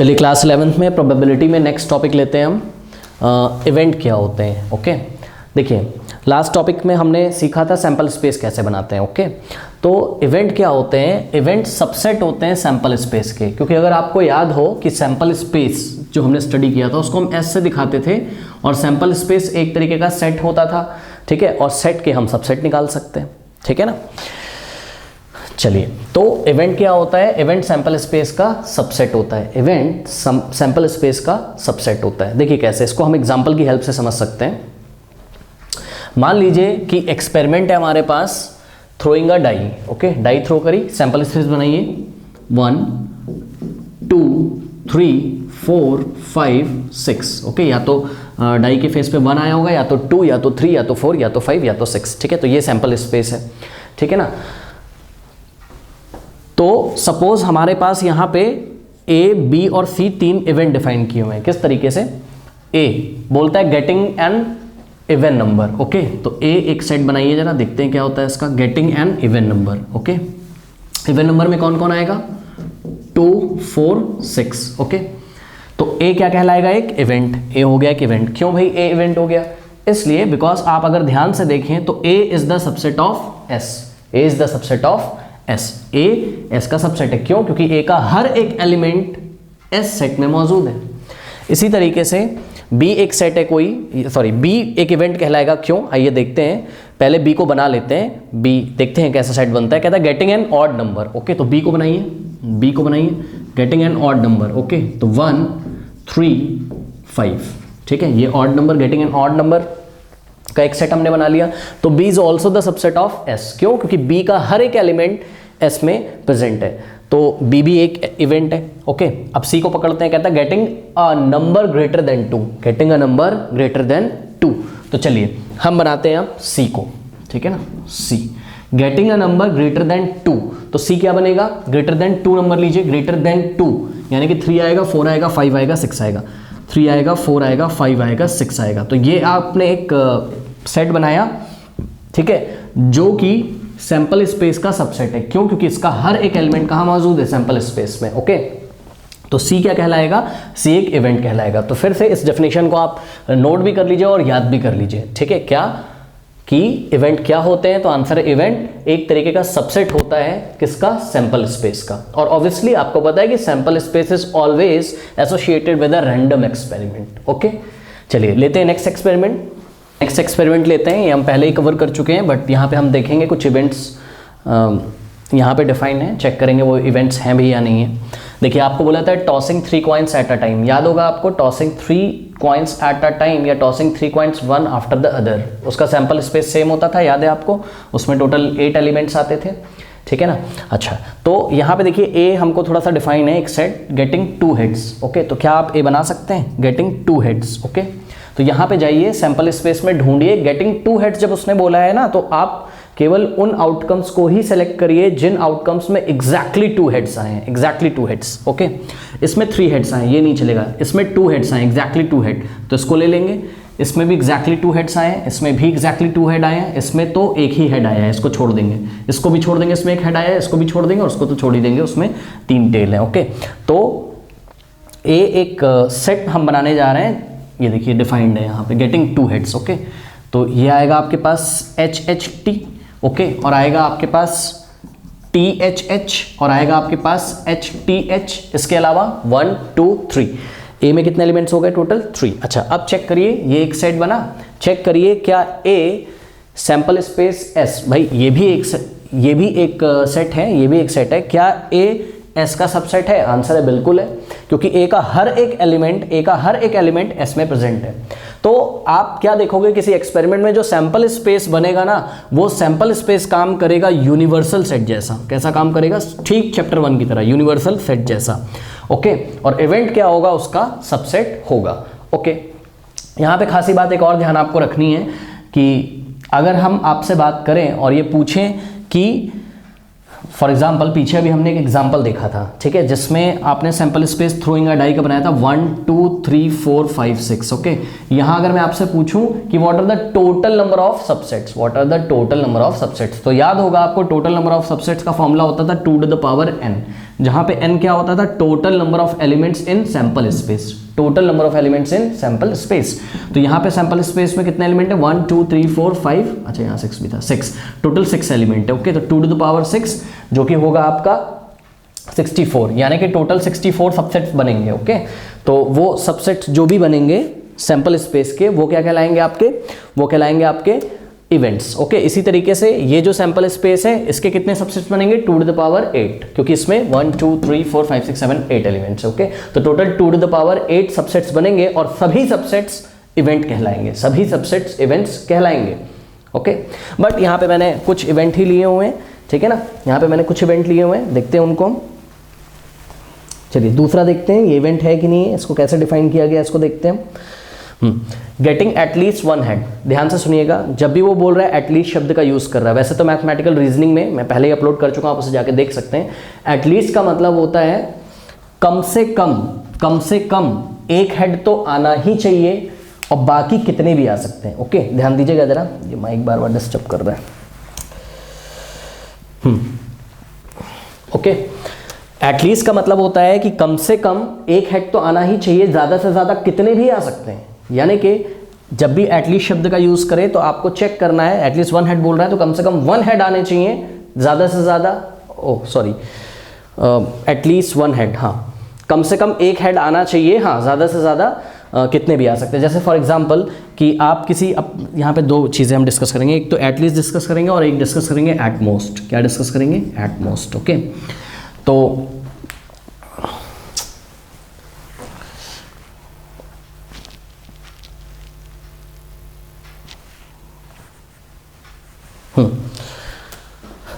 चलिए class 11th में probability में नेक्स्ट टॉपिक लेते हैं हम इवेंट क्या होते हैं। ओके देखिए लास्ट टॉपिक में हमने सीखा था सैंपल स्पेस कैसे बनाते हैं। ओके तो इवेंट क्या होते हैं, इवेंट सबसेट होते हैं सैंपल स्पेस के। क्योंकि अगर आपको याद हो कि सैंपल स्पेस जो हमने स्टडी किया था उसको हम एस से दिखाते थे और सैंपल स्पेस एक तरीके का सेट होता था, ठीक है, और सेट के हम सबसेट निकाल सकते हैं, ठीक है ना। चलिए तो इवेंट क्या होता है, इवेंट सैंपल स्पेस का सबसेट होता है, इवेंट सैंपल स्पेस का सबसेट होता है। देखिए कैसे, इसको हम एग्जांपल की हेल्प से समझ सकते हैं। मान लीजिए कि एक्सपेरिमेंट है हमारे पास, throwing a die. Okay die throw करी, सैंपल स्पेस बनाइए 1 2 3 4 5 6। ओके या तो डाई के फेस पे 1 आया होगा, या तो 2 या तो 3 या तो 4 या तो 5 या तो 6, ठीक है। तो ये सैंपल स्पेस है, ठीक है ना। तो सपोज हमारे पास यहाँ पे ए बी और सी 3 इवेंट डिफाइन किए हुए हैं। किस तरीके से, ए बोलता है getting an even number. Okay तो ए एक सेट बनाइए जरा, देखते हैं क्या होता है इसका, getting an even number. Okay even number में कौन कौन आएगा, 2 4 6। ओके तो ए क्या कहलाएगा, एक इवेंट, ए हो गया एक इवेंट। क्यों भाई ए इवेंट हो गया, इसलिए बिकॉज आप अगर ध्यान से देखें तो A is the subset of S, A is the subset of S, A S का सबसेट है। क्यों, क्योंकि ए का हर एक एलिमेंट एस सेट में मौजूद है। इसी तरीके से बी एक सेट है कोई, सॉरी बी एक इवेंट कहलाएगा। क्यों, आइए देखते हैं, पहले बी को बना लेते हैं, बी देखते हैं कैसा सेट बनता है। कहता है getting an odd number. Okay तो बी को बनाइए, बी को बनाइए getting an odd number. Okay तो 1 3 5, ठीक है, ये odd number getting an odd number का एक सेट हमने बना लिया। तो b is also the subset of s. क्यों, क्योंकि बी का हर एक एलिमेंट एस में प्रेजेंट है, तो बी भी एक इवेंट है। ओके अब सी को पकड़ते हैं, कहता है getting a number greater than 2, getting a number greater than 2। तो चलिए हम बनाते हैं अब सी को, ठीक है ना, C getting a number greater than 2। तो सी क्या बनेगा, ग्रेटर देन 2 नंबर लीजिए, ग्रेटर देन 2 यानी कि 3 आएगा 4 आएगा 5 आएगा 6 आएगा, 3 आएगा 4 आएगा 5 आएगा 6 आएगा। तो ये आपने एक सेट बनाया, ठीक है, जो कि सैंपल स्पेस का सबसेट है। क्यों, क्योंकि इसका हर एक एलिमेंट कहाँ मौजूद है, सैंपल स्पेस में। ओके तो सी क्या कहलाएगा, सी एक इवेंट कहलाएगा। तो फिर से इस डेफिनेशन को आप नोट भी कर लीजिए और याद भी कर लीजिए, ठीक है। क्या कि इवेंट क्या होते हैं, तो आंसर है इवेंट एक तरीके का सबसेट होता है किसका, सैंपल स्पेस का। और ऑब्वियसली आपको पता है कि sample space is always associated with a random experiment. Okay चलिए लेते हैं नेक्स्ट एक्सपेरिमेंट। नेक्स्ट एक्सपेरिमेंट लेते हैं, ये हम पहले ही कवर कर चुके हैं, बट यहाँ पे हम देखेंगे कुछ इवेंट्स यहाँ पे डिफाइन है, चेक करेंगे वो इवेंट्स हैं भी या नहीं है। देखिए आपको बोला था tossing 3 coins at a time, याद होगा आपको, tossing 3 coins at a time या tossing 3 coins one after the other. उसका सैंपल स्पेस सेम होता था, याद है आपको, उसमें टोटल 8 एलिमेंट्स आते थे, ठीक है ना। अच्छा तो यहाँ पे देखिए ए हमको थोड़ा सा डिफाइन है, एक सेट गेटिंग 2 हेड्स। ओके तो क्या आप ए बना सकते हैं, गेटिंग 2 हेड्स। ओके तो यहाँ पे जाइए सैंपल स्पेस में ढूंढिए गेटिंग 2 हेड्स। जब उसने बोला है ना, तो आप केवल उन आउटकम्स को ही सेलेक्ट करिए जिन आउटकम्स में एग्जैक्टली 2 हेड्स आए हैं, एग्जैक्टली 2 हेड्स। ओके इसमें 3 हेड्स आए, ये नहीं चलेगा, इसमें 2 हेड्स आए, एग्जैक्टली 2 हेड, तो इसको ले लेंगे। इसमें भी एग्जैक्टली 2 हेड्स आए हैं, इसमें भी एग्जैक्टली 2 हेड आए हैं, इसमें तो एक ही हेड आया है, इसको छोड़ देंगे, इसको भी छोड़ देंगे, इसमें एक हेड आया है, इसको भी छोड़ देंगे और उसको तो छोड़ ही देंगे, उसमें 3 टेल है। ओके तो ए एक सेट हम बनाने जा रहे हैं, ये देखिए डिफाइंड है यहाँ पे गेटिंग 2 हेड्स। ओके तो ये आएगा आपके पास HHT, ओके और आएगा आपके पास THH और आएगा आपके पास HTH। इसके अलावा 1 2 3, ए में कितने एलिमेंट्स हो गए, टोटल 3। अच्छा अब चेक करिए, ये एक सेट बना, चेक करिए क्या ए सैंपल स्पेस एस, भाई ये भी एक सेट है, ये भी एक सेट है, क्या ए एस का सबसेट है, आंसर है बिल्कुल है, क्योंकि ए का हर एक एलिमेंट एस में प्रेजेंट है। तो आप क्या देखोगे किसी एक्सपेरिमेंट में, जो सैंपल स्पेस बनेगा ना, वो सैंपल स्पेस काम करेगा यूनिवर्सल सेट जैसा। कैसा काम करेगा, ठीक चैप्टर 1 की तरह, यूनिवर्सल सेट जैसा। ओके और इवेंट क्या होगा, उसका सबसेट होगा। ओके यहाँ पे खासी बात एक और ध्यान आपको रखनी है कि अगर हम आपसे बात करें और ये पूछें कि फॉर एग्जाम्पल, पीछे अभी हमने एक एग्जाम्पल देखा था, ठीक है, जिसमें आपने sample space throwing a die का बनाया था 1 2 3 4 5 6। ओके यहाँ अगर मैं आपसे पूछूं कि what are the total number of subsets, what are the total number of subsets, तो याद होगा आपको टोटल नंबर ऑफ सबसेट्स का फॉर्मूला होता था 2 टू द पावर n, जहां पे n क्या होता था, total number of elements in sample space, total number of elements in sample space. तो यहाँ पे सैंपल स्पेस में कितने एलिमेंट है, 1 2 3 4 5, अच्छा यहाँ 6 भी था, 6, टोटल 6 एलिमेंट है। ओके, तो 2 टू द पावर 6 जो कि होगा आपका 64, यानी कि टोटल 64 सबसेट्स बनेंगे। ओके, तो वो सबसेट्स जो भी बनेंगे सैंपल स्पेस के वो क्या कहलाएंगे आपके, वो कहलाएंगे आपके इवेंट्स। ओके, इसी तरीके से ये जो सैंपल स्पेस है इसके कितने सबसेट्स बनेंगे, 2 टू द पावर 8, क्योंकि इसमें 1 2 3 4 5 6 7 8 एलिमेंट्स। ओके, तो total 2 to the power 8 subsets बनेंगे और सभी सबसेट्स इवेंट कहलाएंगे, सभी सबसेट्स इवेंट्स कहलाएंगे। ओके, बट यहाँ पे मैंने कुछ इवेंट ही लिए हुए हैं, ठीक है ना, यहाँ पे मैंने कुछ इवेंट लिए हुए हैं, देखते हैं उनको हम। चलिए दूसरा देखते हैं ये इवेंट है कि नहीं है, इसको कैसे डिफाइन किया गया इसको देखते हैं। गेटिंग एटलीस्ट 1 हेड, ध्यान से सुनिएगा, जब भी वो बोल रहा है एटलीस्ट शब्द का यूज कर रहा है, वैसे तो मैथमेटिकल रीजनिंग में मैं पहले ही अपलोड कर चुका हूं, आप उसे जाके देख सकते हैं। एटलीस्ट का मतलब होता है कम से कम एक हेड तो आना ही चाहिए और बाकी कितने भी आ सकते हैं। ओके, ध्यान दीजिएगा जरा, ये माइक बार बार डिस्टर्ब कर रहा है। ओके, एटलीस्ट का मतलब होता है कि कम से कम एक हेड तो आना ही चाहिए, ज़्यादा से ज़्यादा कितने भी आ सकते हैं। यानी कि जब भी एटलीस्ट शब्द का यूज़ करें तो आपको चेक करना है, एटलीस्ट 1 हेड बोल रहा है तो कम से कम 1 हेड आने चाहिए, ज़्यादा से ज़्यादा एटलीस्ट 1 हेड, हाँ कम से कम एक हेड आना चाहिए, हाँ ज़्यादा से ज़्यादा कितने भी आ सकते हैं। जैसे फॉर एग्जांपल कि आप किसी, अब यहाँ पे 2 चीज़ें हम डिस्कस करेंगे, एक तो एटलीस्ट डिस्कस करेंगे और एक डिस्कस करेंगे एट मोस्ट। क्या डिस्कस करेंगे, एट मोस्ट। ओके, तो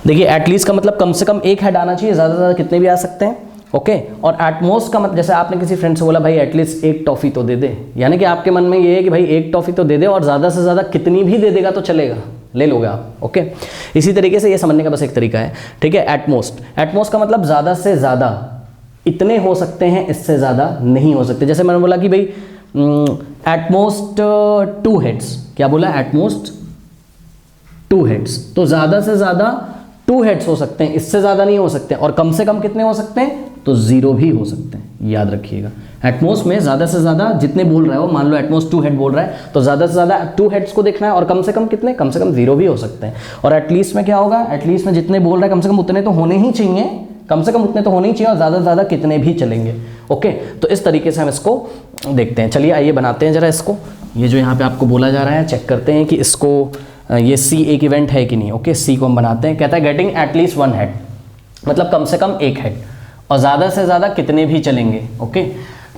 देखिए एटलीस्ट का मतलब कम से कम एक हेड आना चाहिए, ज़्यादा से ज़्यादा कितने भी आ सकते हैं। ओके, और एटमोस्ट का मतलब जैसे आपने किसी फ्रेंड से बोला भाई एटलीस्ट एक टॉफ़ी तो दे दे, यानी कि आपके मन में ये है कि भाई एक टॉफ़ी तो दे दे और ज़्यादा से ज़्यादा कितनी भी दे देगा तो चलेगा, ले लोगे आप। ओके, इसी तरीके से ये समझने का बस एक तरीका है, ठीक है। एटमोस्ट का मतलब ज़्यादा से ज़्यादा इतने हो सकते हैं, इससे ज़्यादा नहीं हो सकते। जैसे मैंने बोला कि भाई एटमोस्ट 2 हेड्स, क्या बोला, एटमोस्ट 2 हेड्स, तो ज़्यादा से ज़्यादा 2 हेड्स हो सकते हैं, इससे ज़्यादा नहीं हो सकते। और कम से कम कितने हो सकते हैं, तो 0 भी हो सकते हैं, याद रखिएगा। एटमोस्ट में ज़्यादा से ज़्यादा जितने बोल रहा है वो, मान लो एटमोस्ट 2 हेड बोल रहा है तो ज़्यादा से ज़्यादा 2 हेड्स को देखना है, और कम से कम कितने, कम से कम 0 भी हो सकते हैं। और एटलीस्ट में क्या होगा, एटलीस्ट में जितने बोल रहा है कम से कम उतने तो होने ही चाहिए, कम से कम उतने तो होने ही चाहिए, और ज़्यादा से ज़्यादा कितने भी चलेंगे। ओके, तो इस तरीके से हम इसको देखते हैं। चलिए आइए बनाते हैं जरा इसको, ये जो यहाँ पे आपको बोला जा रहा है चेक करते हैं कि इसको, ये सी एक इवेंट है कि नहीं। ओके, सी को हम बनाते हैं। कहता है गेटिंग एटलीस्ट 1 हेड, मतलब कम से कम एक हेड, और ज़्यादा से ज़्यादा कितने भी चलेंगे। ओके,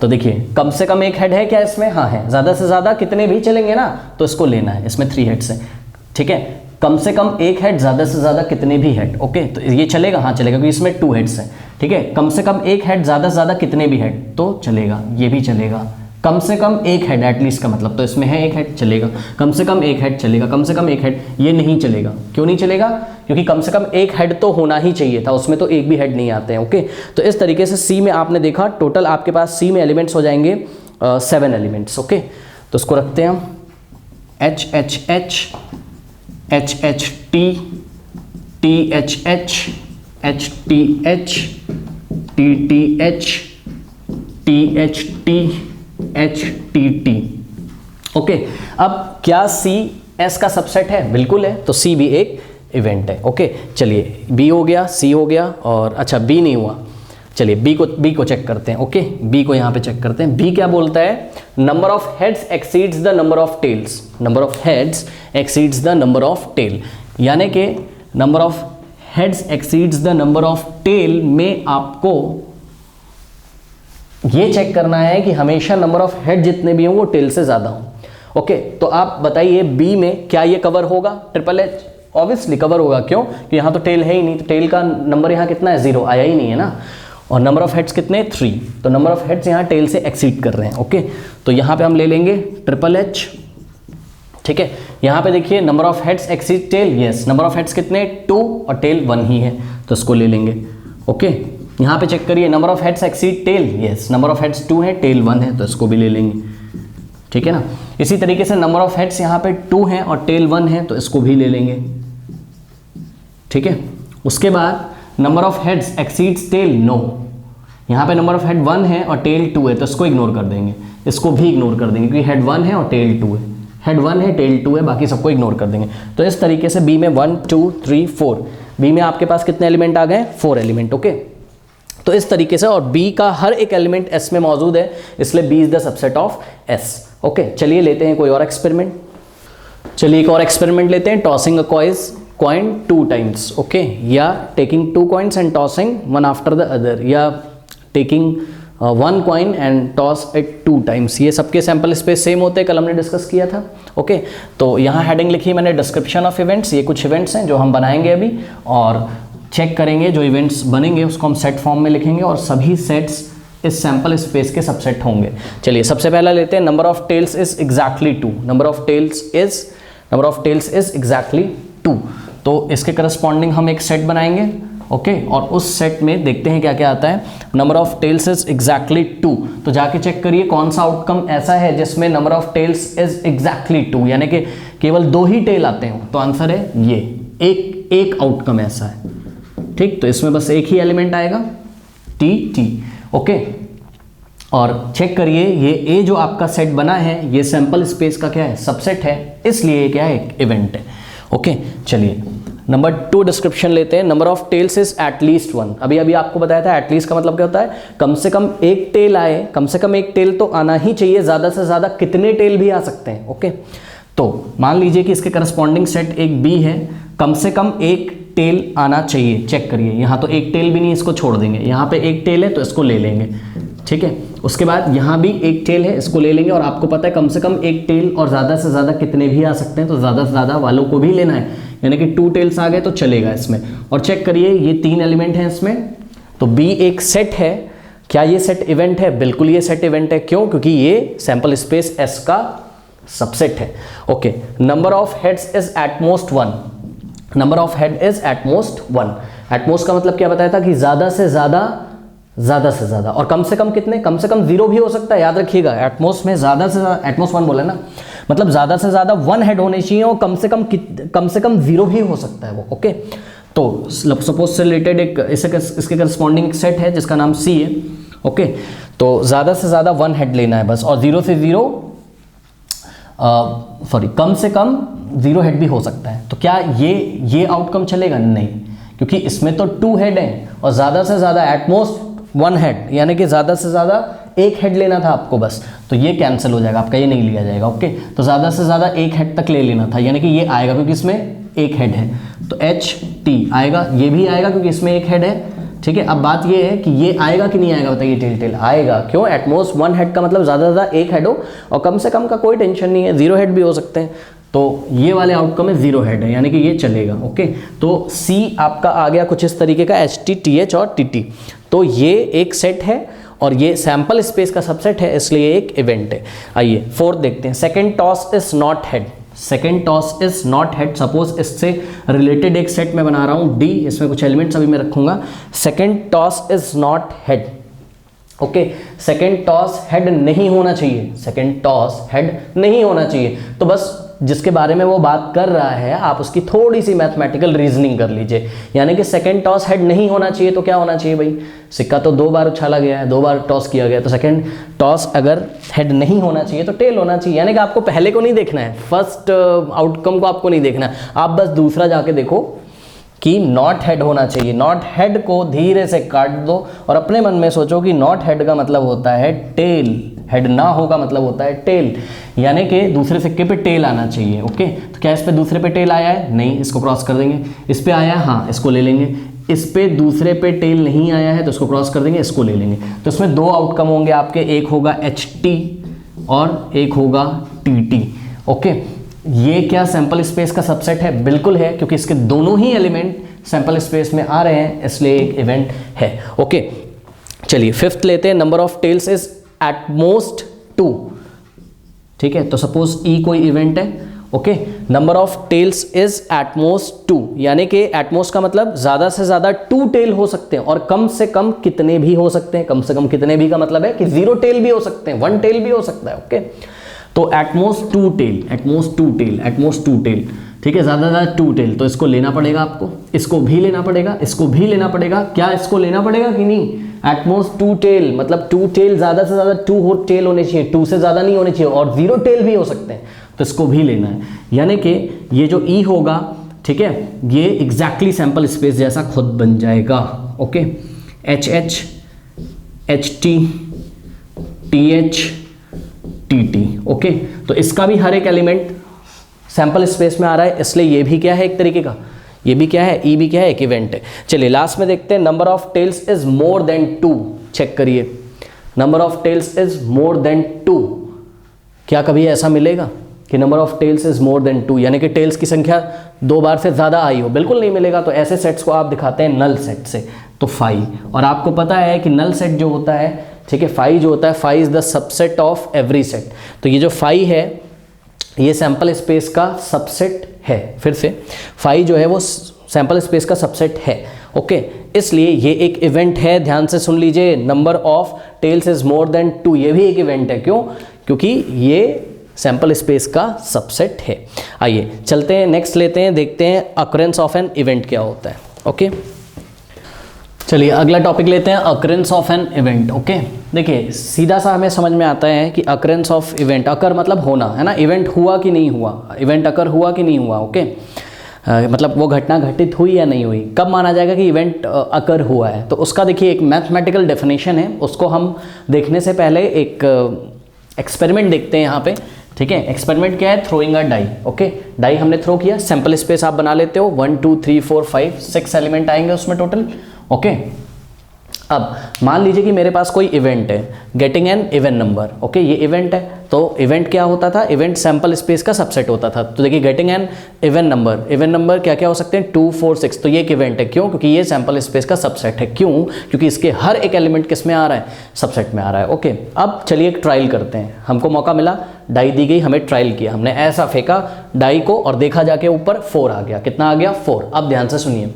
तो देखिए कम से कम एक हेड है क्या इसमें, हाँ है। ज़्यादा से ज़्यादा कितने भी चलेंगे ना, तो इसको लेना है, इसमें 3 हेड्स है, ठीक है। कम से कम एक हेड, ज़्यादा से ज़्यादा कितने भी हेड। ओके, तो ये चलेगा, हाँ चलेगा, क्योंकि इसमें 2 हेड्स है, ठीक है। कम से कम एक हेड, ज़्यादा से ज़्यादा कितने भी हेड, तो चलेगा, ये भी चलेगा। कम से कम एक हेड, एटलीस्ट का मतलब, तो इसमें है एक हेड, चलेगा। कम से कम एक हेड चलेगा, कम से कम एक हेड, ये नहीं चलेगा। क्यों नहीं चलेगा, क्योंकि कम से कम एक हेड तो होना ही चाहिए था, उसमें तो एक भी हेड नहीं आते हैं। ओके, तो इस तरीके से सी में आपने देखा, टोटल आपके पास सी में एलिमेंट्स हो जाएंगे 7 एलिमेंट्स। ओके, तो इसको रखते हैं हम H H H, H H T, T H H, H T H, T T H, T H T, H T T. Okay, अब क्या सी एस का सबसेट है, बिल्कुल है, तो सी भी एक इवेंट है। ओके, चलिए बी हो गया, सी हो गया, और अच्छा बी नहीं हुआ, चलिए बी को चेक करते हैं। ओके, बी को यहाँ पे चेक करते हैं। बी क्या बोलता है, number of heads exceeds the number of tails, number of heads exceeds the number of tail, यानी कि number of heads exceeds the number of tail में आपको ये चेक करना है कि हमेशा नंबर ऑफ हेड जितने भी हों वो टेल से ज़्यादा हों। ओके, तो आप बताइए बी में क्या ये कवर होगा, ट्रिपल एच ऑब्वियसली कवर होगा। क्यों, कि यहाँ तो टेल है ही नहीं, तो टेल का नंबर यहाँ कितना है, 0 आया ही नहीं है ना। और नंबर ऑफ हेड्स कितने, 3, तो नंबर ऑफ हेड्स यहाँ टेल से एक्सीड कर रहे हैं। ओके, तो यहाँ पे हम ले लेंगे ट्रिपल एच, ठीक है। यहाँ पे देखिए number of heads exceed tail, yes, number of heads कितने, 2 और टेल 1 ही है, तो इसको ले लेंगे। ओके, यहाँ पे चेक करिए number of heads exceed tail, yes, number of heads 2 है, टेल 1 है, तो इसको भी ले लेंगे, ठीक है ना। इसी तरीके से नंबर ऑफ हेड्स यहाँ पे 2 है और टेल 1 है, तो इसको भी ले लेंगे, ठीक है। उसके बाद number of heads exceeds tail, no. यहाँ पे नंबर ऑफ हेड 1 है और टेल 2 है, तो इसको इग्नोर कर देंगे, इसको भी इग्नोर कर देंगे क्योंकि हेड 1 है और टेल 2 है, हेड 1 है टेल 2 है, बाकी सबको इग्नोर कर देंगे। तो इस तरीके से बी में 1 2 3 4, बी में आपके पास कितने एलिमेंट आ गए? 4 एलिमेंट। ओके, तो इस तरीके से, और बी का हर एक एलिमेंट एस में मौजूद है, इसलिए b is the subset of s. Okay, चलिए लेते हैं कोई और एक्सपेरिमेंट। चलिए एक और एक्सपेरिमेंट लेते हैं, tossing a coin 2 times. Okay, या taking 2 coins and tossing one after the other, या taking 1 coin and toss it 2 times. ये सबके सैंपल स्पेस सेम होते हैं, कल हमने डिस्कस किया था। ओके, तो यहाँ हेडिंग लिखी है मैंने, डिस्क्रिप्शन ऑफ इवेंट्स। ये कुछ इवेंट्स हैं जो हम बनाएंगे अभी, और चेक करेंगे जो इवेंट्स बनेंगे उसको हम सेट फॉर्म में लिखेंगे, और सभी सेट्स इस सैंपल स्पेस के सबसेट होंगे। चलिए सबसे पहला लेते हैं, number of tails is exactly 2। Number of tails is exactly 2। तो इसके करस्पॉन्डिंग हम एक सेट बनाएंगे। ओके, और उस सेट में देखते हैं क्या क्या आता है। Number of tails is exactly 2, तो जाके चेक करिए कौन सा आउटकम ऐसा है जिसमें number of tails is exactly 2, यानी कि केवल 2 ही टेल आते हैं। तो आंसर है ये, एक आउटकम ऐसा है। ठीक, तो इसमें बस एक ही एलिमेंट आएगा, टी। ओके, और चेक करिए ये ए जो आपका सेट बना है ये सैंपल स्पेस का क्या है? सबसेट है, इसलिए क्या है? एक इवेंट है। ओके, चलिए नंबर 2 डिस्क्रिप्शन लेते हैं। Number of tails is at least 1। अभी आपको बताया था एटलीस्ट का मतलब क्या होता है? कम से कम एक टेल आए, कम से कम एक टेल तो आना ही चाहिए, ज़्यादा से ज़्यादा कितने टेल भी आ सकते हैं। ओके, तो मान लीजिए कि इसके करस्पॉन्डिंग सेट एक बी है, कम से कम एक टेल आना चाहिए। चेक करिए, यहाँ तो एक टेल भी नहीं, इसको छोड़ देंगे। यहाँ पे एक टेल है तो इसको ले लेंगे, ठीक है। उसके बाद यहाँ भी एक टेल है, इसको ले लेंगे। और आपको पता है कम से कम एक टेल और ज़्यादा से ज़्यादा कितने भी आ सकते हैं, तो ज़्यादा से ज़्यादा वालों को भी लेना है, यानी कि 2 टेल्स आ गए तो चलेगा इसमें। और चेक करिए ये 3 एलिमेंट हैं इसमें, तो बी एक सेट है। क्या ये सेट इवेंट है? बिल्कुल ये सेट इवेंट है। क्यों? क्योंकि ये सैंपल स्पेस एस का सबसेट है। Okay, number of heads is at most 1। Number of head is at most 1। At most का मतलब क्या बताया था कि ज़्यादा से ज़्यादा, और कम से कम कितने? कम से कम 0 भी हो सकता है, याद रखिएगा। एटमोस्ट में ज़्यादा से ज़्यादा, एटमोस्ट 1 बोला ना, मतलब ज़्यादा से ज़्यादा 1 हेड होने चाहिए, और कम से कम 0 भी हो सकता है वो। ओके, तो सपोज से रिलेटेड एक इसके करस्पॉन्डिंग सेट है जिसका नाम सी है। ओके, तो ज़्यादा से ज़्यादा 1 हेड लेना है बस, और 0 से 0 कम से कम 0 हेड भी हो सकता है। तो क्या ये आउटकम चलेगा? नहीं, क्योंकि इसमें तो 2 हेड हैं, और ज़्यादा से ज़्यादा एटमोस्ट 1 हेड, यानी कि ज़्यादा से ज़्यादा एक हेड लेना था आपको बस, तो ये कैंसिल हो जाएगा आपका, ये नहीं लिया जाएगा। ओके, तो ज़्यादा से ज़्यादा एक हेड तक ले लेना था, यानी कि ये आएगा क्योंकि इसमें एक हेड है, तो HT आएगा। ये भी आएगा क्योंकि इसमें एक हेड है, ठीक है। अब बात ये है कि ये आएगा कि नहीं आएगा, बताइए। टेल आएगा। क्यों? एटमोस्ट 1 हेड का मतलब ज़्यादा से ज़्यादा एक हेड हो, और कम से कम का कोई टेंशन नहीं है, 0 हेड भी हो सकते हैं। तो ये वाले आउटकम में 0 हेड है, यानी कि ये चलेगा। ओके, तो C आपका आ गया कुछ इस तरीके का, HT, TH और TT। तो ये एक सेट है, और ये सैंपल स्पेस का सबसेट है, इसलिए एक इवेंट है। आइए 4th देखते हैं। Second toss is not head. Second toss is not head. Suppose इससे रिलेटेड एक सेट मैं बना रहा हूँ D, इसमें कुछ एलिमेंट्स अभी मैं रखूंगा। Second toss is not head. Okay, second toss head नहीं होना चाहिए, सेकेंड टॉस हेड नहीं होना चाहिए। तो बस जिसके बारे में वो बात कर रहा है आप उसकी थोड़ी सी मैथमेटिकल रीजनिंग कर लीजिए, यानी कि सेकेंड टॉस हेड नहीं होना चाहिए तो क्या होना चाहिए भाई? सिक्का तो 2 बार उछाला गया है, 2 बार टॉस किया गया, तो सेकेंड टॉस अगर हेड नहीं होना चाहिए तो टेल होना चाहिए। यानी कि आपको पहले को नहीं देखना है, फर्स्ट आउटकम को आपको नहीं देखना है, आप बस दूसरा जाके देखो कि नॉट हेड होना चाहिए। नॉट हेड को धीरे से काट दो और अपने मन में सोचो कि नॉट हेड का मतलब होता है टेल, हेड ना होगा मतलब होता है टेल, यानी कि दूसरे सिक्के पे टेल आना चाहिए। ओके, तो क्या इस पे दूसरे पे टेल आया है? नहीं, इसको क्रॉस कर देंगे। इस पे आया है? हाँ, इसको ले लेंगे। इस पे दूसरे पे टेल नहीं आया है तो इसको क्रॉस कर देंगे, इसको ले लेंगे। तो इसमें 2 आउटकम होंगे आपके, एक होगा HT और एक होगा TT। ओके, ये क्या सैंपल स्पेस का सबसेट है? बिल्कुल है, क्योंकि इसके दोनों ही एलिमेंट सैंपल स्पेस में आ रहे हैं, इसलिए एक इवेंट है। ओके, चलिए 5th लेते हैं। Number of tails is at most 2। ठीक है, तो सपोज E कोई इवेंट है। Okay, number of tails is at most 2, यानी कि एटमोस्ट का मतलब ज्यादा से ज्यादा 2 टेल हो सकते हैं, और कम से कम कितने भी हो सकते हैं। कम से कम कितने भी का मतलब है कि 0 टेल भी हो सकते हैं, 1 टेल भी हो सकता है। ओके, तो at most 2 tail, at most 2 tail, at most 2 tail, ठीक है, ज़्यादा से ज़्यादा 2 टेल, तो इसको लेना पड़ेगा आपको, इसको भी लेना पड़ेगा, इसको भी लेना पड़ेगा। क्या इसको लेना पड़ेगा कि नहीं? एटमोस्ट 2 टेल, मतलब 2 टेल, ज़्यादा से ज़्यादा 2 टेल होने चाहिए, 2 से ज़्यादा नहीं होने चाहिए, और 0 टेल भी हो सकते हैं, तो इसको भी लेना है। यानी कि ये जो ई होगा, ठीक है, ये एग्जैक्टली सैंपल स्पेस जैसा खुद बन जाएगा। Okay, H H, H T, T H, T T. Okay, तो इसका भी हर एक एलिमेंट सैंपल स्पेस में आ रहा है, इसलिए ये भी क्या है एक तरीके का, ये भी क्या है, ई भी क्या है, एक इवेंट है। चलिए लास्ट में देखते हैं, number of tails is more than 2। Check करिए, number of tails is more than 2। क्या कभी ऐसा मिलेगा कि number of tails is more than 2, यानी कि टेल्स की संख्या 2 बार से ज़्यादा आई हो? बिल्कुल नहीं मिलेगा। तो ऐसे सेट्स को आप दिखाते हैं नल सेट से, तो फाई। और आपको पता है कि नल सेट जो होता है, ठीक है, फाई जो होता है, phi is the subset of every set. तो ये जो फाई है ये सैंपल स्पेस का सबसेट है। फिर से फाई जो है वो सैंपल स्पेस का सबसेट है। ओके, इसलिए ये एक इवेंट है, ध्यान से सुन लीजिए। Number of tails is more than 2, ये भी एक इवेंट है। क्यों? क्योंकि ये सैंपल स्पेस का सबसेट है। आइए चलते हैं, नेक्स्ट लेते हैं, देखते हैं अकरेंस ऑफ एन इवेंट क्या होता है। ओके, चलिए अगला टॉपिक लेते हैं, occurrence of an event. Okay, देखिए सीधा सा हमें समझ में आता है कि अकरेंस ऑफ इवेंट, अकर मतलब होना है ना, इवेंट हुआ कि नहीं हुआ, इवेंट अकर हुआ कि नहीं हुआ। ओके, मतलब वो घटना घटित हुई या नहीं हुई, कब माना जाएगा कि इवेंट अकर हुआ है। तो उसका देखिए एक मैथमेटिकल डेफिनेशन है, उसको हम देखने से पहले एक एक्सपेरिमेंट देखते हैं यहाँ पे। ठीक है, एक्सपेरिमेंट क्या है? Throwing a die. Okay, die हमने थ्रो किया, सैंपल स्पेस आप बना लेते हो, 1 2 3 4 5 6 एलिमेंट आएंगे उसमें टोटल। ओके, अब मान लीजिए कि मेरे पास कोई इवेंट है, getting an even number. Okay, ये इवेंट है, तो इवेंट क्या होता था? इवेंट सैंपल स्पेस का सबसेट होता था। तो देखिए getting an even number, even number क्या क्या हो सकते हैं? 2 4 6। तो ये एक इवेंट है। क्यों? क्योंकि ये सैंपल स्पेस का सबसेट है। क्यों? क्योंकि इसके हर एक एलिमेंट किस में आ रहा है? सबसेट में आ रहा है। ओके, अब चलिए एक ट्रायल करते हैं। हमको मौका मिला, डाई दी गई, हमें ट्रायल किया, हमने ऐसा फेंका डाई को और देखा जाके ऊपर 4 आ गया। कितना आ गया? 4। अब ध्यान से सुनिए,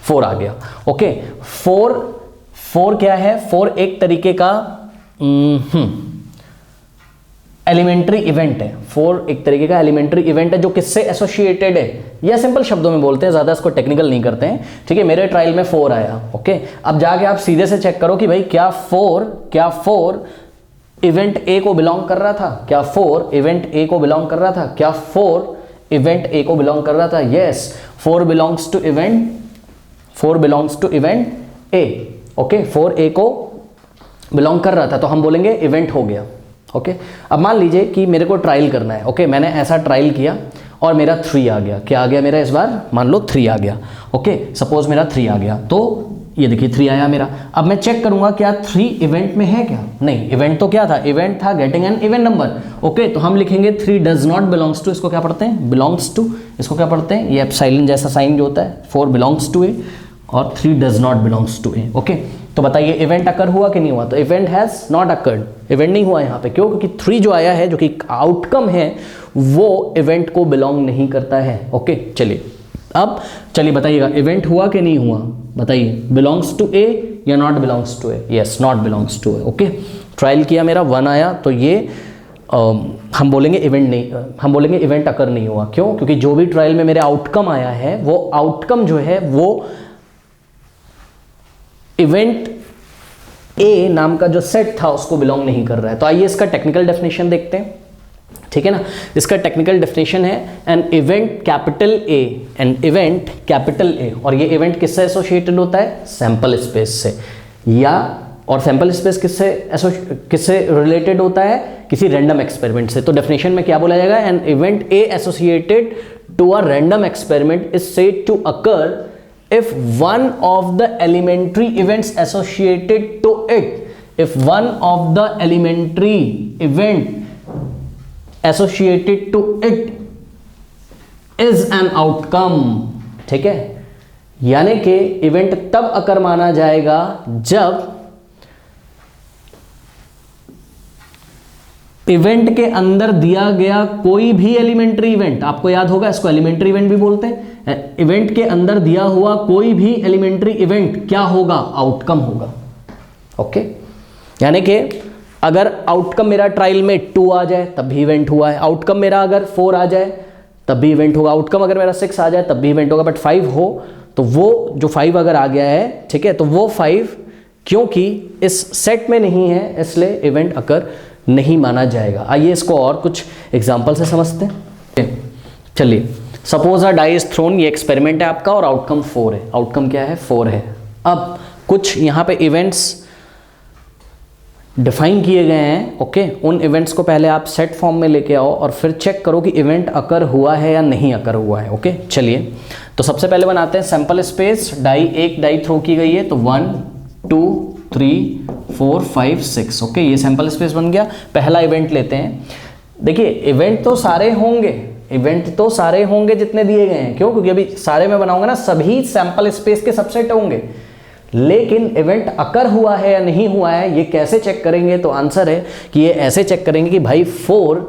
4 आ गया। ओके, 4 क्या है? 4 एक तरीके का एलिमेंट्री इवेंट है। 4 एक तरीके का एलिमेंट्री इवेंट है जो किससे एसोसिएटेड है, या सिंपल शब्दों में बोलते हैं, ज़्यादा इसको टेक्निकल नहीं करते हैं। ठीक है, मेरे ट्रायल में 4 आया। ओके, अब जाके आप सीधे से चेक करो कि भाई क्या 4 इवेंट ए को बिलोंग कर रहा था? क्या 4 इवेंट ए को बिलोंग कर रहा था? क्या 4 इवेंट ए को बिलोंग कर रहा था? Yes, 4 belongs to event a. Okay, 4 a को बिलोंग कर रहा था, तो हम बोलेंगे इवेंट हो गया। ओके, अब मान लीजिए कि मेरे को ट्रायल करना है। ओके, मैंने ऐसा ट्रायल किया और मेरा 3 आ गया। क्या आ गया मेरा इस बार? मान लो 3 आ गया। ओके, सपोज मेरा 3 आ गया, तो ये देखिए 3 आया मेरा। अब मैं चेक करूंगा क्या 3 इवेंट में है क्या? नहीं, इवेंट तो क्या था? इवेंट था getting an even number. Okay, तो हम लिखेंगे 3 डज नॉट बिलोंग्स टू, इसको क्या पढ़ते हैं? Belongs to. इसको क्या पढ़ते हैं? ये एप्सिलॉन जैसा साइन जो होता है, 4 बिलोंग्स टू ए और 3 does not belongs to a. Okay, तो बताइए इवेंट अकर हुआ कि नहीं हुआ? तो event has not occurred, event नहीं हुआ यहाँ पे। क्यों? क्योंकि 3 जो आया है, जो कि आउटकम है, वो इवेंट को बिलोंग नहीं करता है। ओके, चलिए अब चलिए बताइएगा इवेंट हुआ कि नहीं हुआ? बताइए, बिलोंग्स टू ए या not belongs to a? Yes, not belongs to a. Okay, trial किया, मेरा 1 आया, तो ये हम बोलेंगे इवेंट नहीं, हम बोलेंगे इवेंट अकर नहीं हुआ। क्यों? क्योंकि जो भी ट्रायल में मेरे आउटकम आया है, वो आउटकम जो है वो इवेंट ए नाम का जो सेट था उसको बिलोंग नहीं कर रहा है। तो आइए इसका टेक्निकल डेफिनेशन देखते हैं। ठीक है ना, इसका टेक्निकल डेफिनेशन है an event capital A, an event capital A. और ये इवेंट किससे एसोसिएटेड होता है? सैंपल स्पेस से। या और सैंपल स्पेस किससे रिलेटेड होता है? किसी रैंडम एक्सपेरिमेंट से। तो डेफिनेशन में क्या बोला जाएगा? An event a associated to a random experiment is said to occur if one of the elementary events associated to it, if one of the elementary event associated to it is an outcome। ठीक है, यानी कि event तब अकर माना जाएगा जब event के अंदर दिया गया कोई भी एलिमेंट्री इवेंट, आपको याद होगा इसको एलिमेंट्री इवेंट भी बोलते हैं। इवेंट के अंदर दिया हुआ कोई भी एलिमेंट्री इवेंट क्या होगा? आउटकम होगा। ओके, यानी कि अगर आउटकम मेरा ट्रायल में 2 आ जाए तब भी इवेंट हुआ है, आउटकम मेरा अगर 4 आ जाए तब भी इवेंट होगा, आउटकम अगर मेरा 6 आ जाए तब भी इवेंट होगा, बट 5 हो तो वो जो 5 अगर आ गया है, ठीक है, तो वो 5 क्योंकि इस सेट में नहीं है इसलिए इवेंट अकर नहीं माना जाएगा। आइए इसको और कुछ एग्जांपल से समझते हैं। चलिए, suppose a die is thrown, ये एक्सपेरिमेंट है आपका और आउटकम 4 है। आउटकम क्या है? 4 है। अब कुछ यहाँ पे इवेंट्स डिफाइन किए गए हैं, ओके। उन इवेंट्स को पहले आप सेट फॉर्म में लेके आओ और फिर चेक करो कि इवेंट अकर हुआ है या नहीं अकर हुआ है, ओके। चलिए, तो सबसे पहले बनाते हैं सैंपल स्पेस। एक डाई थ्रो की गई है, तो 1 2 3 4 5 6, ओके, ये सैंपल स्पेस बन गया। पहला इवेंट लेते हैं। देखिए, इवेंट तो सारे होंगे जितने दिए गए हैं। क्यों? क्योंकि अभी सारे में बनाऊंगा ना, सभी सैंपल स्पेस के सबसेट होंगे। लेकिन इवेंट अकर हुआ है या नहीं हुआ है, ये कैसे चेक करेंगे? तो आंसर है कि ये ऐसे चेक करेंगे कि भाई 4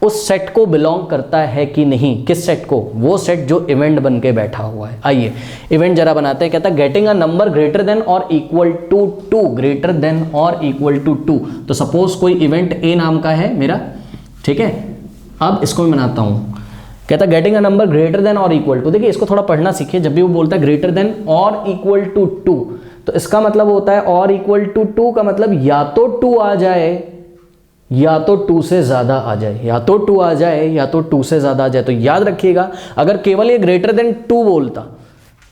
उस सेट को बिलोंग करता है कि नहीं। किस सेट को? वो सेट जो इवेंट बन के बैठा हुआ है। आइए इवेंट जरा बनाते हैं। कहता है getting a number greater then or equal to 2, greater than or equal to 2। तो सपोज कोई इवेंट ए नाम का है मेरा, ठीक है। अब इसको मैं बनाता हूं। कहता है getting a number greater then or equal to. देखिए, इसको थोड़ा पढ़ना सीखिए। जब भी वो बोलता है greater than or equal to 2, तो इसका मतलब होता है और इक्वल टू 2 का मतलब या तो 2 आ जाए या तो 2 से ज्यादा आ जाए, या तो 2 आ जाए या तो 2 से ज्यादा आ जाए। तो याद रखिएगा, अगर केवल ये ग्रेटर देन 2 बोलता,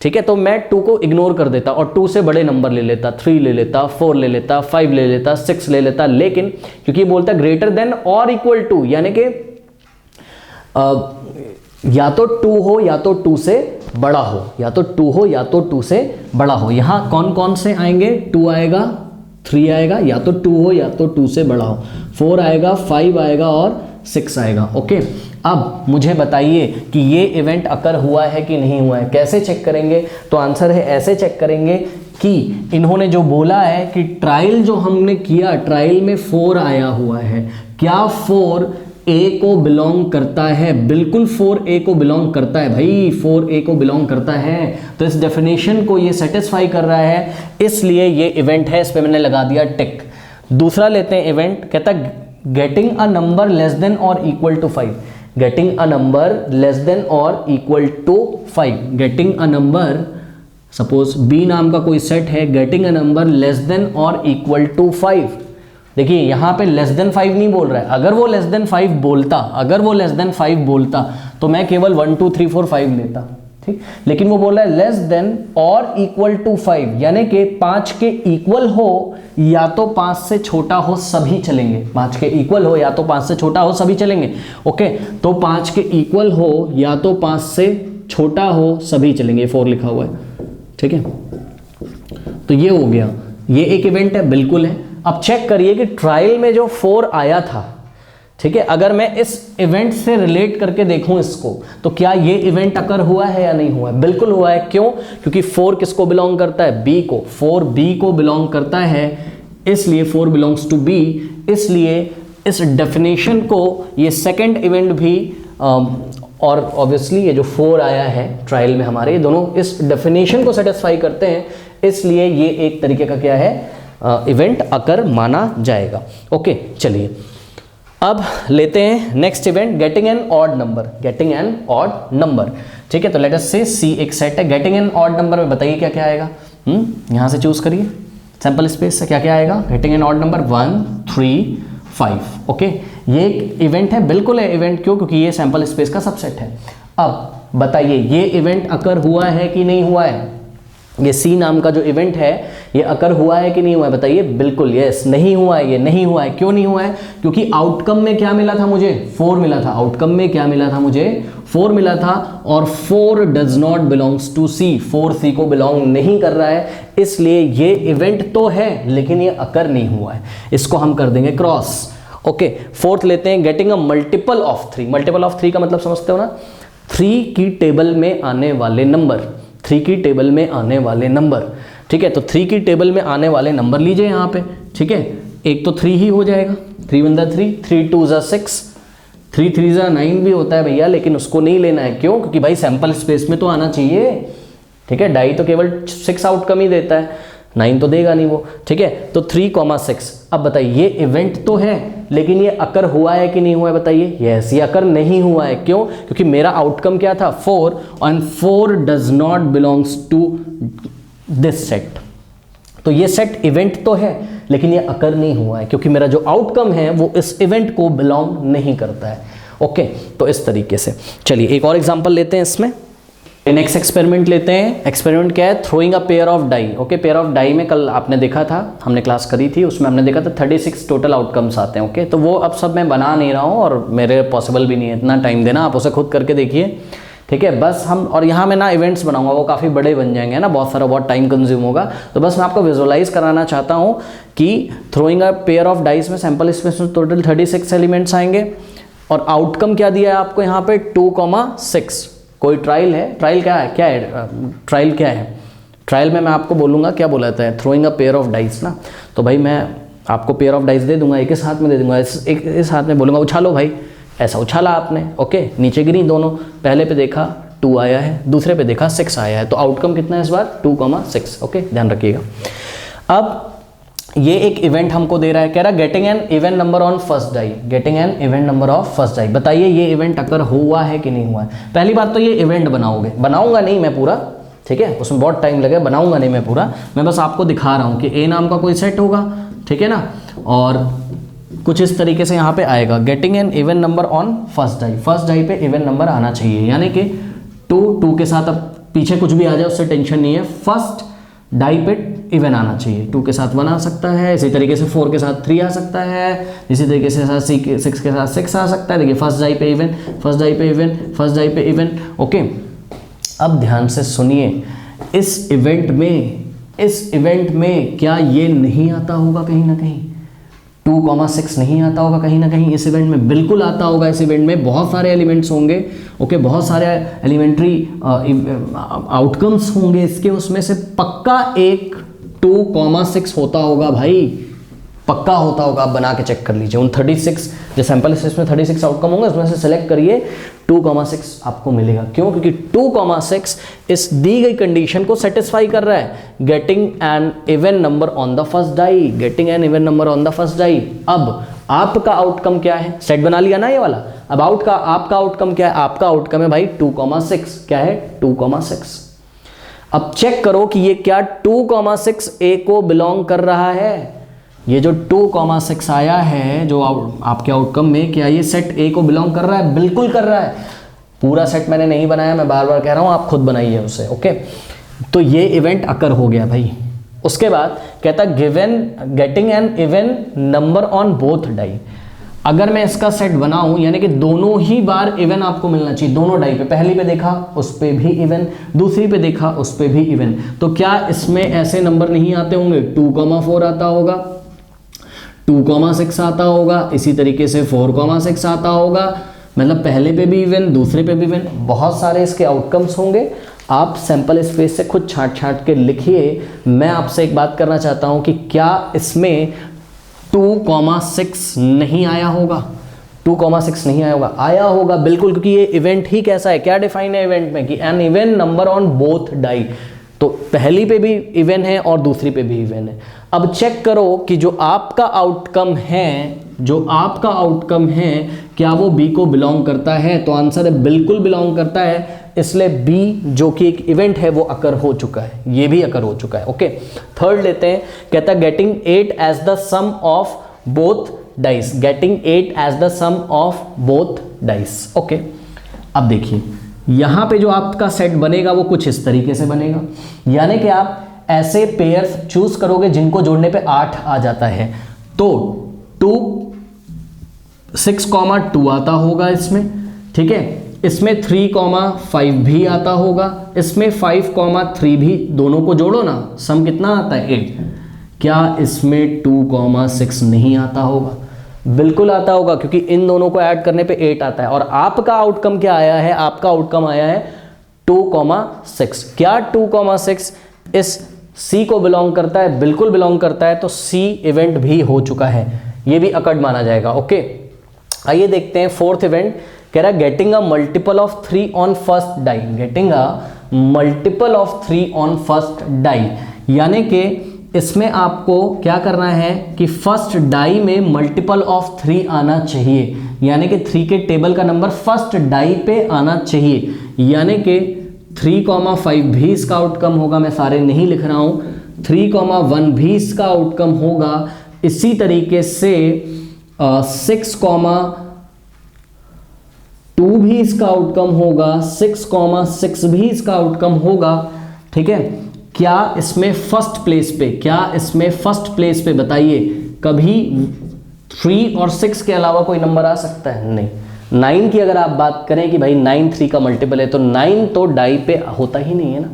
ठीक है, तो मैं 2 को इग्नोर कर देता और 2 से बड़े नंबर ले लेता, 3 ले लेता, 4 ले लेता, 5 ले लेता, 6 ले लेता। लेकिन क्योंकि ये बोलता है greater than or equal to, यानी कि या तो 2 हो या तो 2 से बड़ा हो, या तो 2 हो या तो 2 से बड़ा हो। यहां कौन कौन से आएंगे? 2 आएगा, 3 आएगा, या तो 2 हो या तो 2 से बड़ा हो, 4 आएगा, 5 आएगा और 6 आएगा, ओके। अब मुझे बताइए कि ये इवेंट अकर हुआ है कि नहीं हुआ है। कैसे चेक करेंगे? तो आंसर है ऐसे चेक करेंगे कि इन्होंने जो बोला है कि ट्रायल जो हमने किया, ट्रायल में 4 आया हुआ है, क्या 4 ए को बिलोंग करता है? बिल्कुल 4 ए को बिलोंग करता है भाई, 4 ए को बिलोंग करता है। तो इस डेफिनेशन को ये सेटिस्फाई कर रहा है, इसलिए ये इवेंट है। इस पे मैंने लगा दिया टिक। दूसरा लेते हैं इवेंट। कहता है getting a number less than or equal to 5। Getting a number less than or equal to 5। Getting a number, suppose B नाम का कोई सेट है, getting a number less than or equal to 5। देखिए, यहां पे less than 5 नहीं बोल रहा है। अगर वो लेस देन 5 बोलता, तो मैं केवल 1 2 3 4 5 लेता, ठीक। लेकिन वो बोल रहा है less than or equal to 5, यानी कि 5 के इक्वल हो या तो 5 से छोटा हो, सभी चलेंगे। 5 के इक्वल हो या तो 5 से छोटा हो, सभी चलेंगे, ओके। तो 5 के इक्वल हो या तो 5 से छोटा हो, सभी चलेंगे। 4 लिखा हुआ है, ठीक है। तो ये हो गया, ये एक इवेंट है, बिल्कुल है। अब चेक करिए कि ट्रायल में जो 4 आया था, ठीक है, अगर मैं इस इवेंट से रिलेट करके देखूं इसको, तो क्या ये इवेंट अकर हुआ है या नहीं हुआ है? बिल्कुल हुआ है। क्यों? क्योंकि 4 किसको बिलोंग करता है? बी को। 4 बी को बिलोंग करता है, इसलिए 4 बिलोंग्स टू बी। इसलिए इस डेफिनेशन को ये सेकंड इवेंट भी और ऑब्वियसली ये जो 4 आया है ट्रायल में हमारे, ये दोनों इस डेफिनेशन को सेटिस्फाई करते हैं, इसलिए ये एक तरीके का क्या है? इवेंट अकर माना जाएगा, ओके। चलिए, अब लेते हैं next event, getting an odd number. Getting an odd number, ठीक है। तो लेट अस से सी एक सेट है, गेटिंग एन ऑड नंबर में बताइए क्या क्या आएगा। यहां से चूज करिए सैंपल स्पेस से, क्या क्या आएगा। Getting an odd number 1 3 5, okay. ये एक इवेंट है, बिल्कुल है इवेंट। क्यों? क्योंकि ये सैंपल स्पेस का सबसेट है। अब बताइए ये इवेंट अकर हुआ है कि नहीं हुआ है? ये सी नाम का जो इवेंट है, ये अकर हुआ है कि नहीं हुआ है? बताइए। बिल्कुल यस, नहीं हुआ है, ये नहीं हुआ है। क्यों नहीं हुआ है? क्योंकि आउटकम में क्या मिला था मुझे? 4 मिला था। आउटकम में क्या मिला था मुझे? 4 मिला था, और 4 डज नॉट बिलोंग्स टू सी। 4 सी को बिलोंग नहीं कर रहा है, इसलिए ये इवेंट तो है लेकिन ये अकर नहीं हुआ है। इसको हम कर देंगे क्रॉस, ओके। फोर्थ लेते हैं, getting a multiple of 3। Multiple of 3 का मतलब समझते हो ना? 3 की टेबल में आने वाले नंबर, 3 की टेबल में आने वाले नंबर, ठीक है। तो 3 की टेबल में आने वाले नंबर लीजिए यहाँ पे, ठीक है। एक तो 3 ही हो जाएगा, 3 वन दा 3, 3 2 ज़ा 6, 3 3 ज़ा 9 भी होता है भैया, लेकिन उसको नहीं लेना है। क्यों? क्योंकि भाई सैंपल स्पेस में तो आना चाहिए, ठीक है। डाई तो केवल 6 आउटकम ही देता है। 9 तो देगा नहीं वो, ठीक है। तो 3,6। अब बताइए ये इवेंट तो है लेकिन ये अकर हुआ है कि नहीं हुआ है, बताइए। यस, ये अकर नहीं हुआ है। क्यों? क्योंकि मेरा आउटकम क्या था 4 and 4 does not belongs to this set. तो ये सेट इवेंट तो है लेकिन ये अकर नहीं हुआ है क्योंकि मेरा जो आउटकम है वो इस इवेंट को बिलोंग नहीं करता है। ओके, तो इस तरीके से। चलिए एक और एग्जांपल लेते हैं इसमें। नेक्स्ट एक्सपेरिमेंट लेते हैं। एक्सपेरिमेंट क्या है? Throwing a pair of die. Okay, pair of die में कल आपने देखा था, हमने क्लास करी थी, उसमें हमने देखा था 36 टोटल आउटकम्स आते हैं। ओके, तो वो अब सब मैं बना नहीं रहा हूँ और मेरे पॉसिबल भी नहीं है इतना टाइम देना, आप उसे खुद करके देखिए, ठीक है। बस हम, और यहाँ मैं ना इवेंट्स बनाऊंगा, वो काफ़ी बड़े बन जाएंगे ना, बहुत सारा, बहुत टाइम कंज्यूम होगा। तो बस मैं आपको विजुअलाइज कराना चाहता हूँ कि throwing a pair of dice में सैंपल स्पेस में टोटल 36 एलिमेंट्स आएंगे और आउटकम क्या दिया है आपको यहाँ पे 2,6। कोई ट्रायल है? ट्रायल क्या है? ट्रायल क्या है? ट्रायल में मैं आपको बोलूँगा क्या बोला जाता है, throwing a pair of dice ना। तो भाई मैं आपको पेयर ऑफ डाइस दे दूंगा, एक इस हाथ में दे दूंगा, इस हाथ में बोलूँगा उछालो भाई, ऐसा उछाला आपने, ओके, नीचे गिरी दोनों, पहले पे देखा 2 आया है, दूसरे पे देखा 6 आया है, तो आउटकम कितना है इस बार 2,6। ओके, ध्यान रखिएगा। अब ये एक इवेंट हमको दे रहा है, कह रहा है getting an even number on first die, getting an even number of first die. बताइए ये इवेंट अकर हुआ है कि नहीं हुआ है? पहली बात तो ये इवेंट बनाओगे, बनाऊंगा नहीं मैं पूरा, ठीक है, उसमें बहुत टाइम लगेगा, बनाऊंगा नहीं मैं पूरा, मैं बस आपको दिखा रहा हूँ कि ए नाम का कोई सेट होगा, ठीक है ना, और कुछ इस तरीके से यहाँ पे आएगा getting an even number on first die. First die पे इवेंट नंबर आना चाहिए, यानी कि 2 के साथ, अब पीछे कुछ भी आ जाए उससे टेंशन नहीं है, फर्स्ट डाई पे इवन आना चाहिए। 2 के साथ 1 आ सकता है, इसी तरीके से 4 के साथ 3 आ सकता है, इसी तरीके से 6 के साथ 6 आ सकता है। देखिए फर्स्ट डाई पे इवन, फर्स्ट डाई पे इवन, फर्स्ट डाई पे इवन। ओके, अब ध्यान से सुनिए, इस इवेंट में क्या ये नहीं आता होगा कहीं ना कहीं? 2,6 नहीं आता होगा कहीं ना कहीं? इस इवेंट में बिल्कुल आता होगा। इस इवेंट में बहुत सारे एलिमेंट्स होंगे, ओके, बहुत सारे एलिमेंट्री आउटकम्स होंगे इसके, उसमें से पक्का एक 2,6 होता होगा भाई, पक्का होता होगा। आप बना के चेक कर लीजिए, उन 36 जो सैंपल स्पेस में 36 आउटकम होंगे उसमें से सेलेक्ट करिए, 2,6 आपको मिलेगा। क्यों? क्योंकि 2,6 इस दी गई कंडीशन को सेटिस्फाई कर रहा है, getting an even number on the first die, getting an even number on the first die. अब आपका आउटकम क्या है? सेट बना लिया ना ये वाला। अब आपका आउटकम क्या है? आपका आउटकम है भाई 2,6। क्या है? 2,6। अब चेक करो कि ये क्या 2,6 ए को बिलोंग कर रहा है। ये जो 2,6 आया है जो आपके आउटकम में, क्या ये सेट ए को बिलोंग कर रहा है? बिल्कुल कर रहा है। पूरा सेट मैंने नहीं बनाया, मैं बार बार कह रहा हूं, आप खुद बनाइए उसे। ओके, तो ये इवेंट अकर हो गया भाई। उसके बाद कहता given getting an even number on both die. अगर मैं इसका सेट बनाऊं, यानी कि दोनों ही बार इवन आपको मिलना चाहिए, दोनों डाई पे, पहली पे देखा उस पे भी इवन, दूसरी पे देखा उस पे भी इवन, तो क्या इसमें ऐसे नंबर नहीं आते होंगे? 2,4 आता होगा, 2,6 आता होगा, इसी तरीके से 4,6 आता होगा, मतलब पहले पे भी इवन, दूसरे पे भी इवन, बहुत सारे इसके आउटकम्स होंगे। आप सैंपल स्पेस से खुद छांट के लिखिए। मैं आपसे एक बात करना चाहता हूं कि क्या इसमें 2,6 नहीं आया होगा? 2,6 नहीं आया होगा? आया होगा बिल्कुल, क्योंकि ये इवेंट ही कैसा है, क्या डिफाइन है इवेंट में कि an even number on both die, तो पहली पे भी इवन है और दूसरी पे भी इवन है। अब चेक करो कि जो आपका आउटकम है क्या वो बी को बिलोंग करता है? तो आंसर है बिल्कुल बिलोंग करता है, इसलिए बी जो कि एक इवेंट है वो अकर हो चुका है, ये भी अकर हो चुका है। ओके, थर्ड लेते हैं। कहता है getting 8 as the sum of both dice, getting 8 as the sum of both dice. Okay, अब देखिए यहां पे जो आपका सेट बनेगा वो कुछ इस तरीके से बनेगा, यानी कि आप ऐसे पेयर्स चूज करोगे जिनको जोड़ने पे 8 आ जाता है, तो 6,2 आता होगा इसमें, ठीक है, इसमें 3,5 भी आता होगा, इसमें 5,3 भी, दोनों को जोड़ो ना, सम कितना आता है 8। क्या इसमें 2,6 नहीं आता होगा? बिल्कुल आता होगा, क्योंकि इन दोनों को ऐड करने पे 8 आता है। और आपका आउटकम क्या आया है? आपका आउटकम आया है 2,6। क्या 2,6 इस सी को बिलोंग करता है? बिल्कुल बिलोंग करता है, तो सी इवेंट भी हो चुका है, ये भी अकर्ड माना जाएगा। ओके, आइए देखते हैं फोर्थ इवेंट। कह रहा है getting a multiple of 3 on first die, getting a multiple of 3 on first die, यानी कि इसमें आपको क्या करना है कि फर्स्ट डाई में मल्टीपल ऑफ 3 आना चाहिए, यानी कि 3 के टेबल का नंबर फर्स्ट डाई पे आना चाहिए, यानी कि 3,5 भी इसका आउटकम होगा। मैं सारे नहीं लिख रहा हूँ, 3,1 भी इसका आउटकम होगा। इसी तरीके से 6,2 भी इसका आउटकम होगा, 6,6 भी इसका आउटकम होगा। ठीक है, क्या इसमें फर्स्ट प्लेस पे बताइए कभी 3 और 6 के अलावा कोई नंबर आ सकता है? नहीं। 9 की अगर आप बात करें कि भाई 9 3 का मल्टीपल है, तो 9 तो डाई पे होता ही नहीं है ना।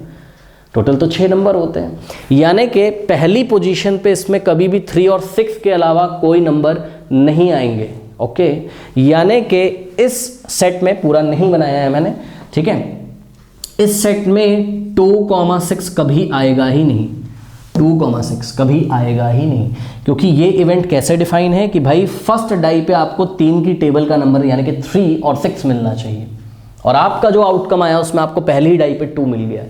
टोटल तो 6 नंबर होते हैं, यानी कि पहली पोजीशन पे इसमें कभी भी 3 और 6 के अलावा कोई नंबर नहीं आएंगे। ओके, यानी कि इस सेट में पूरा नहीं बनाया है मैंने। ठीक है, इस सेट में 2,6 कभी आएगा ही नहीं, 2,6 कभी आएगा ही नहीं, क्योंकि ये इवेंट कैसे डिफाइन है कि भाई फर्स्ट डाई पे आपको 3 की टेबल का नंबर यानी कि 3 और 6 मिलना चाहिए, और आपका जो आउटकम आया उसमें आपको पहली डाई पे 2 मिल गया।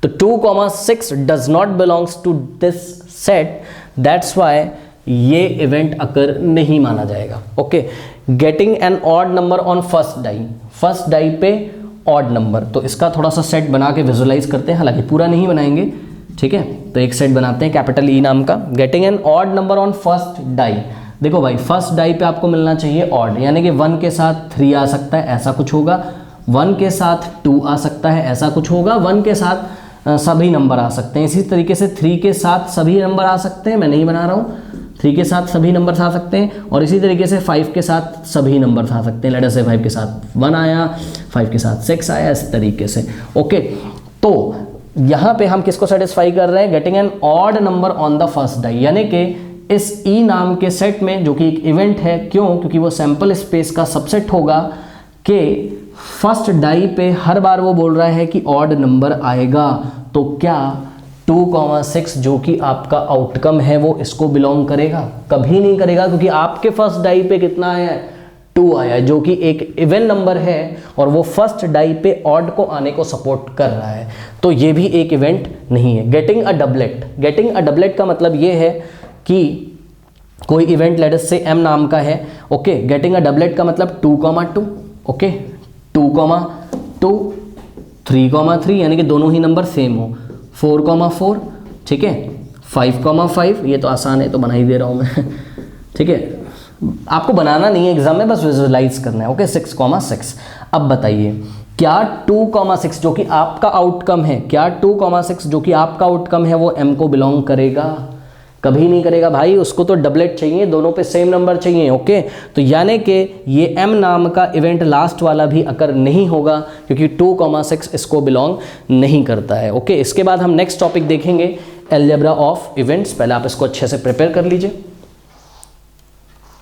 तो 2,6 does not belongs to this set, that's why ये इवेंट अकर नहीं माना जाएगा। Okay, getting an odd number on first die पे ऑड नंबर, तो इसका थोड़ा सा सेट बना के विजुअलाइज करते हैं, हालांकि पूरा नहीं बनाएंगे। ठीक है, तो एक सेट बनाते हैं कैपिटल ई नाम का। Getting an odd number on first die, देखो भाई फर्स्ट डाई पे आपको मिलना चाहिए ऑड, यानी कि 1 के साथ 3 आ सकता है, ऐसा कुछ होगा, 1 के साथ 2 आ सकता है, ऐसा कुछ होगा, 1 के साथ सभी नंबर आ सकते हैं। इसी तरीके से 3 के साथ सभी नंबर आ सकते हैं, मैं नहीं बना रहा हूँ, 3 के साथ सभी नंबर्स आ सकते हैं, और इसी तरीके से 5 के साथ सभी नंबर्स आ सकते हैं। लेट अस से 5 के साथ 1 आया, 5 के साथ 6 आया, इस तरीके से। ओके, तो यहाँ पे हम किसको सेटिस्फाई कर रहे हैं? Getting an odd number on the first die, यानी कि इस ई नाम के सेट में, जो कि एक इवेंट है, क्यों? क्योंकि वो सैंपल स्पेस का सबसेट होगा कि फर्स्ट डाई पे हर बार वो बोल रहा है कि ऑड नंबर आएगा, तो क्या 2,6 जो कि आपका आउटकम है वो इसको बिलोंग करेगा? कभी नहीं करेगा, क्योंकि आपके फर्स्ट डाई पे कितना आया है? 2 आया है, जो कि एक इवन नंबर है और वो फर्स्ट डाई पे ऑड को आने को सपोर्ट कर रहा है, तो ये भी एक इवेंट नहीं है। गेटिंग अ डबलेट का मतलब ये है कि कोई इवेंट लेट अस से m नाम का है। ओके, गेटिंग अ डबलेट का मतलब 2,2, ओके, 2,2, 3,3, यानी कि दोनों ही नंबर सेम हो, 4,4, ठीक है, 5,5, ये तो आसान है तो बना ही दे रहा हूँ मैं। ठीक है, आपको बनाना नहीं है एग्जाम में, बस विजुअलाइज करना है। ओके, 6,6। अब बताइए क्या 2,6 जो कि आपका आउटकम है, क्या 2,6 जो कि आपका आउटकम है वो m को बिलोंग करेगा? कभी नहीं करेगा भाई, उसको तो डबलेट चाहिए, दोनों पे सेम नंबर चाहिए। ओके, तो यानी कि ये m नाम का इवेंट लास्ट वाला भी अकर नहीं होगा, क्योंकि 2,6 इसको बिलोंग नहीं करता है। ओके, इसके बाद हम नेक्स्ट टॉपिक देखेंगे, अलजेब्रा ऑफ इवेंट्स। पहले आप इसको अच्छे से प्रिपेयर कर लीजिए।